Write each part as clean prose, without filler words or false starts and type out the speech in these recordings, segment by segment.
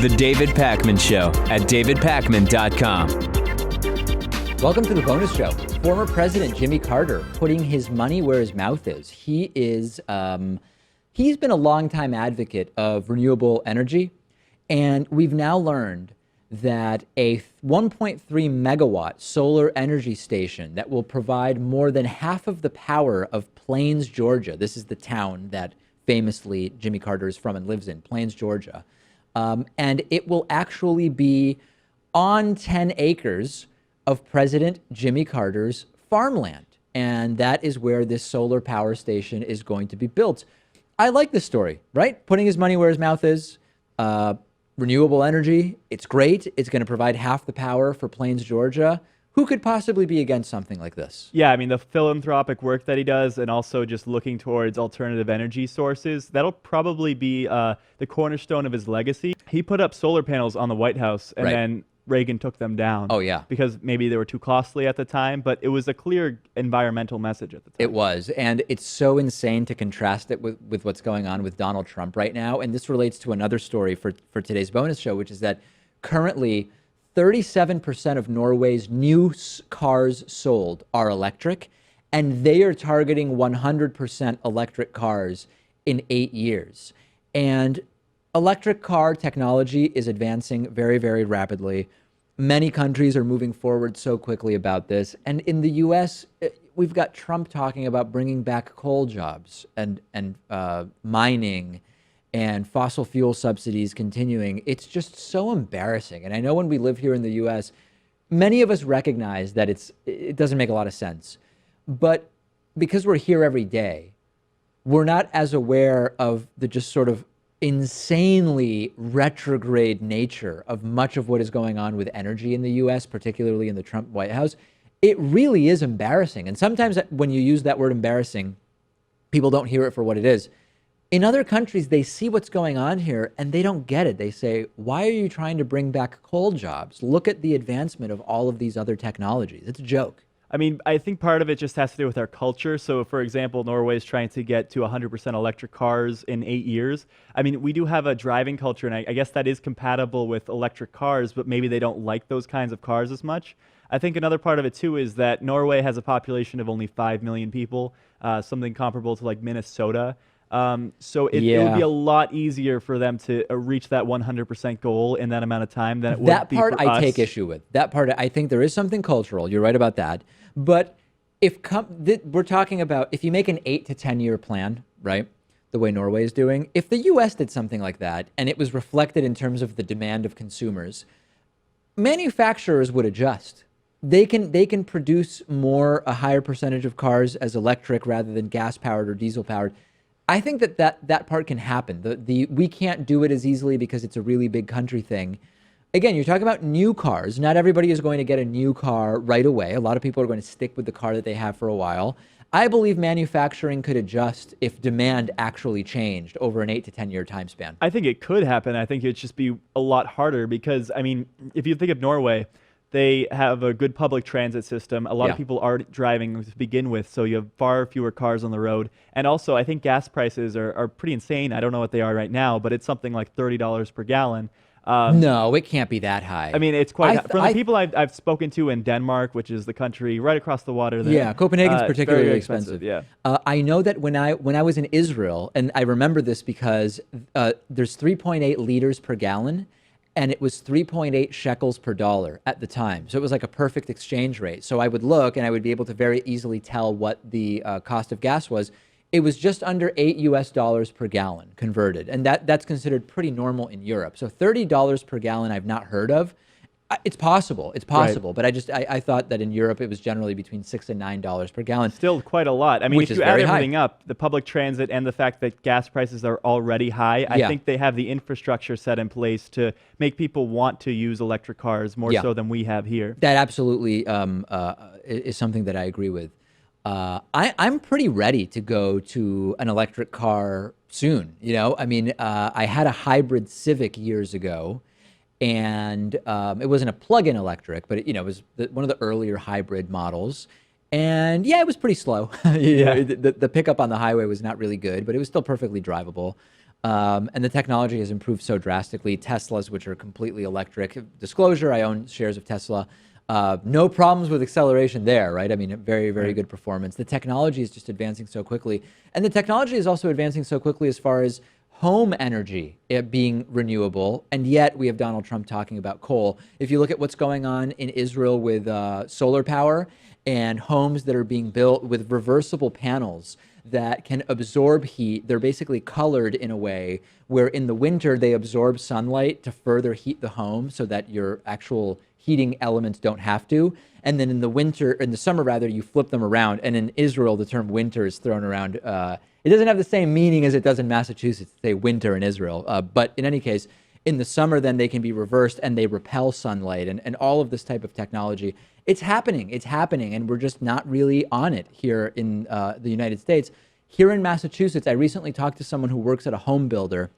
The David Pakman Show at davidpakman.com. Welcome to the bonus show. Former President Jimmy Carter putting his money where his mouth is. He's been a longtime advocate of renewable energy, and we've now learned that a 1.3 megawatt solar energy station that will provide more than half of the power of Plains, Georgia. This is the town that famously Jimmy Carter is from and lives in, Plains, Georgia. And it will actually be on 10 acres of President Jimmy Carter's farmland. And that is where this solar power station is going to be built. I like this story, right? Putting his money where his mouth is. Renewable energy, it's great. It's going to provide half the power for Plains, Georgia. Who could possibly be against something like this? Yeah, I mean, the philanthropic work that he does and also just looking towards alternative energy sources, that'll probably be the cornerstone of his legacy. He put up solar panels on the White House and then Reagan took them down. Oh, yeah. Because maybe they were too costly at the time, but it was a clear environmental message at the time. It was, and it's so insane to contrast it with what's going on with Donald Trump right now. And this relates to another story for today's bonus show, which is that currently 37% of Norway's new cars sold are electric, and they are targeting 100% electric cars in 8 years. And electric car technology is advancing very, very rapidly. Many countries are moving forward so quickly about this. And in the US, we've got Trump talking about bringing back coal jobs and mining and fossil fuel subsidies continuing. It's just so embarrassing. And I know when we live here in the US, many of us recognize that it doesn't make a lot of sense. But because we're here every day, we're not as aware of the just sort of insanely retrograde nature of much of what is going on with energy in the US, particularly in the Trump White House. It really is embarrassing. And sometimes when you use that word embarrassing, people don't hear it for what it is. In other countries, they see what's going on here and they don't get it. They say, why are you trying to bring back coal jobs? Look at the advancement of all of these other technologies. It's a joke. I mean, I think part of it just has to do with our culture. So, for example, Norway is trying to get to 100% electric cars in 8 years. I mean, we do have a driving culture, and I guess that is compatible with electric cars, but maybe they don't like those kinds of cars as much. I think another part of it, too, is that Norway has a population of only 5 million people, something comparable to like Minnesota. So it would be a lot easier for them to reach that 100% goal in that amount of time than it would that be part for I us. take issue with. That part, I think there is something cultural. You're right about that. But if we're talking about if you make an 8 to 10 year plan, right, the way Norway is doing, if the U.S. did something like that and it was reflected in terms of the demand of consumers, manufacturers would adjust. They can produce a higher percentage of cars as electric rather than gas powered or diesel powered. I think that part can happen. We can't do it as easily because it's a really big country thing. Again, you're talking about new cars. Not everybody is going to get a new car right away. A lot of people are going to stick with the car that they have for a while. I believe manufacturing could adjust if demand actually changed over an 8 to 10 year time span. I think it could happen. I think it'd just be a lot harder because, I mean, if you think of Norway, they have a good public transit system. A lot of people are driving to begin with, so you have far fewer cars on the road. And also, I think gas prices are pretty insane. I don't know what they are right now, but it's something like $30 per gallon. No, it can't be that high. I mean, it's quite from the people I've spoken to in Denmark, which is the country right across the water there. Yeah, Copenhagen's particularly very expensive. Yeah, I know that when I was in Israel, and I remember this because there's 3.8 liters per gallon, and it was 3.8 shekels per dollar at the time. So it was like a perfect exchange rate. So I would look, and I would be able to very easily tell what the cost of gas was. It was just under $8 per gallon converted. And that's considered pretty normal in Europe. So $30 per gallon I've not heard of. It's possible. It's possible. Right. But I thought that in Europe it was generally between $6 and $9 per gallon. Still quite a lot. I mean, Which if is you add very high. everything up, the public transit and the fact that gas prices are already high, I think they have the infrastructure set in place to make people want to use electric cars more so than we have here. That absolutely is something that I agree with. I'm pretty ready to go to an electric car soon. You know, I mean, I had a hybrid Civic years ago, and it wasn't a plug-in electric, but it was one of the earlier hybrid models. And yeah, it was pretty slow. The pickup on the highway was not really good, but it was still perfectly drivable. And the technology has improved so drastically. Teslas, which are completely electric, disclosure, I own shares of Tesla. No problems with acceleration there, right? I mean, very, very good performance. The technology is just advancing so quickly. And the technology is also advancing so quickly as far as home energy being renewable. And yet we have Donald Trump talking about coal. If you look at what's going on in Israel with solar power and homes that are being built with reversible panels that can absorb heat, they're basically colored in a way where in the winter they absorb sunlight to further heat the home so that your actual heating elements don't have to. And then in the summer rather, you flip them around. And in Israel, the term winter is thrown around. It doesn't have the same meaning as it does in Massachusetts, say winter in Israel. But in any case, in the summer, then they can be reversed and they repel sunlight and all of this type of technology. It's happening. And we're just not really on it here in the United States. Here in Massachusetts, I recently talked to someone who works at a home builder,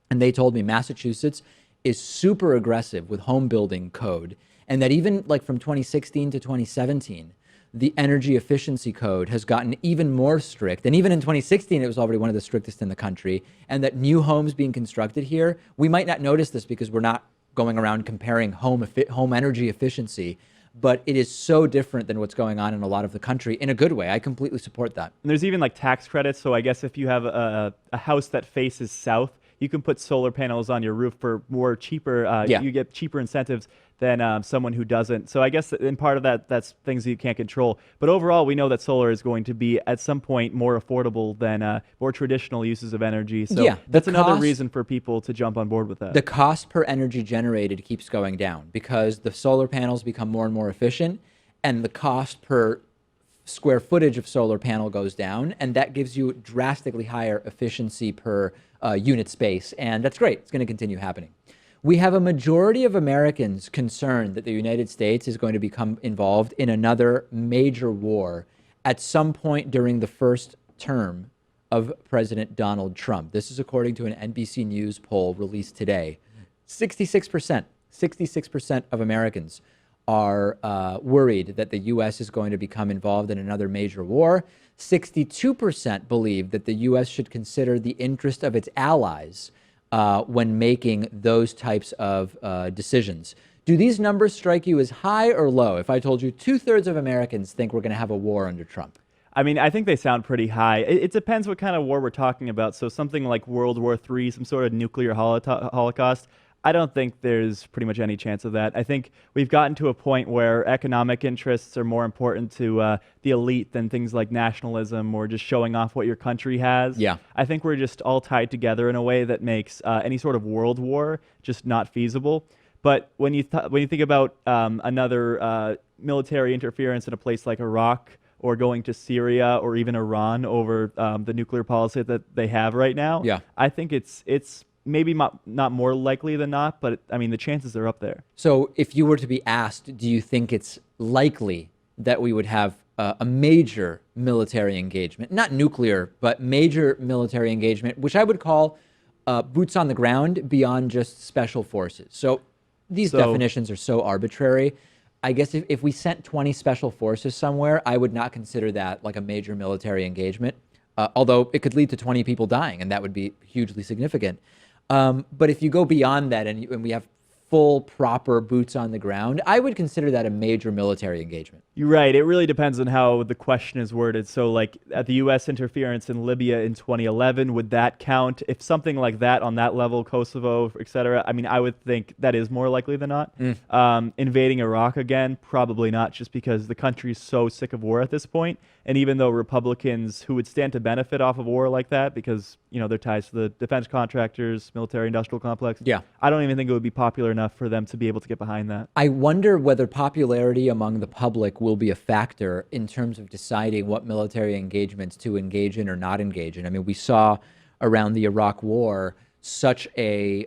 and they told me Massachusetts is super aggressive with home building code, and that even like from 2016 to 2017, the energy efficiency code has gotten even more strict. And even in 2016, it was already one of the strictest in the country. And that new homes being constructed here, we might not notice this because we're not going around comparing home energy efficiency, but it is so different than what's going on in a lot of the country in a good way. I completely support that. And there's even like tax credits. So I guess if you have a house that faces south, you can put solar panels on your roof for more cheaper. You get cheaper incentives than someone who doesn't. So I guess in part of that, that's things that you can't control. But overall, we know that solar is going to be at some point more affordable than more traditional uses of energy. So that's another reason for people to jump on board with that. The cost per energy generated keeps going down because the solar panels become more and more efficient, and the cost per square footage of solar panel goes down, and that gives you drastically higher efficiency per unit space. And that's great. It's going to continue happening. We have a majority of Americans concerned that the United States is going to become involved in another major war at some point during the first term of President Donald Trump. This is according to an NBC News poll released today. 66% of Americans are worried that the U.S. is going to become involved in another major war. 62% believe that the U.S. should consider the interest of its allies when making those types of decisions. Do these numbers strike you as high or low? If I told you 2/3 of Americans think we're going to have a war under Trump. I mean, I think they sound pretty high. It depends what kind of war we're talking about. So something like World War III, some sort of nuclear holocaust, I don't think there's pretty much any chance of that. I think we've gotten to a point where economic interests are more important to the elite than things like nationalism or just showing off what your country has. Yeah. I think we're just all tied together in a way that makes any sort of world war just not feasible. But when you think about another military interference in a place like Iraq or going to Syria or even Iran over the nuclear policy that they have right now, I think it's maybe not more likely than not, but I mean, the chances are up there. So if you were to be asked, do you think it's likely that we would have a major military engagement, not nuclear, but major military engagement, which I would call boots on the ground beyond just special forces? So these definitions are so arbitrary. I guess if we sent 20 special forces somewhere, I would not consider that like a major military engagement, although it could lead to 20 people dying, and that would be hugely significant. But if you go beyond that and we have full, proper boots on the ground, I would consider that a major military engagement. You're right. It really depends on how the question is worded. So like at the U.S. interference in Libya in 2011, would that count? If something like that on that level, Kosovo, et cetera, I mean, I would think that is more likely than not. Invading Iraq again, probably not, just because the country is so sick of war at this point. And even though Republicans who would stand to benefit off of war like that, because, you know, their ties to the defense contractors, military industrial complex, I don't even think it would be popular enough for them to be able to get behind that. I wonder whether popularity among the public will be a factor in terms of deciding what military engagements to engage in or not engage in. I mean, we saw around the Iraq War such a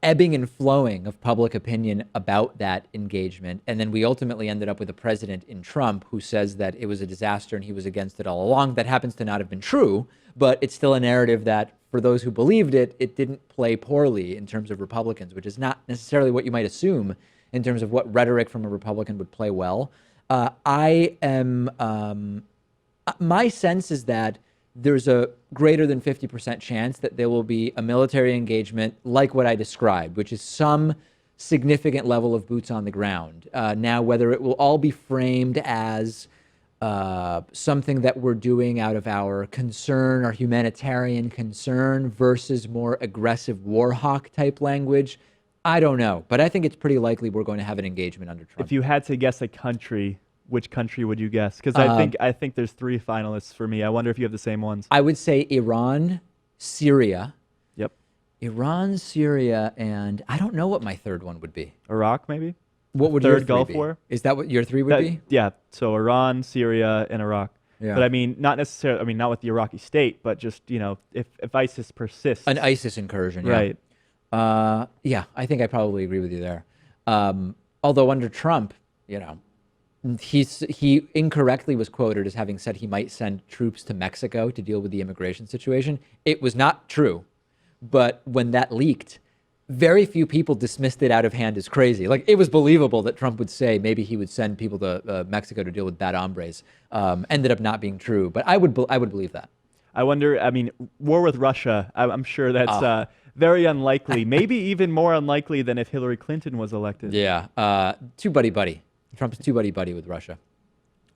ebbing and flowing of public opinion about that engagement. And then we ultimately ended up with a president in Trump who says that it was a disaster and he was against it all along. That happens to not have been true, but it's still a narrative that for those who believed it, it didn't play poorly in terms of Republicans, which is not necessarily what you might assume in terms of what rhetoric from a Republican would play well. My sense is that there's a greater than 50% chance that there will be a military engagement like what I described, which is some significant level of boots on the ground. Now, whether it will all be framed as something that we're doing out of our concern, our humanitarian concern, versus more aggressive war hawk type language, I don't know. But I think it's pretty likely we're going to have an engagement under Trump. If you had to guess a country, which country would you guess? Because I think there's 3 finalists for me. I wonder if you have the same ones. I would say Iran, Syria. Yep. Iran, Syria, and I don't know what my third one would be. Iraq, maybe? What would third your three Gulf be? War? Is that what your 3 would be? Yeah. So Iran, Syria, and Iraq. Yeah. But I mean, not necessarily. I mean, not with the Iraqi state, but just if ISIS persists. An ISIS incursion. Yeah. Right. Yeah, I think I probably agree with you there. Although under Trump, he incorrectly was quoted as having said he might send troops to Mexico to deal with the immigration situation. It was not true. But when that leaked, very few people dismissed it out of hand as crazy. Like, it was believable that Trump would say maybe he would send people to Mexico to deal with bad hombres. Ended up not being true, but I would believe that. I wonder, I mean, war with Russia, I'm sure that's very unlikely. Maybe even more unlikely than if Hillary Clinton was elected. Yeah, too buddy-buddy. Trump's too buddy-buddy with Russia.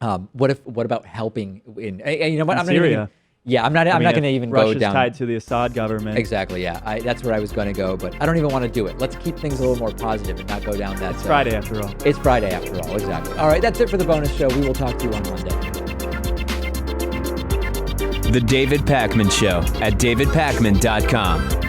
What about helping in, you know what? I'm Syria. not even, yeah, I'm not going to even Russia's go down. tied to the Assad government. Exactly, yeah. That's where I was going to go, but I don't even want to do it. Let's keep things a little more positive and not go down that. It's Friday after all. It's Friday after all, exactly. All right, that's it for the bonus show. We will talk to you on Monday. The David Pakman Show at davidpakman.com.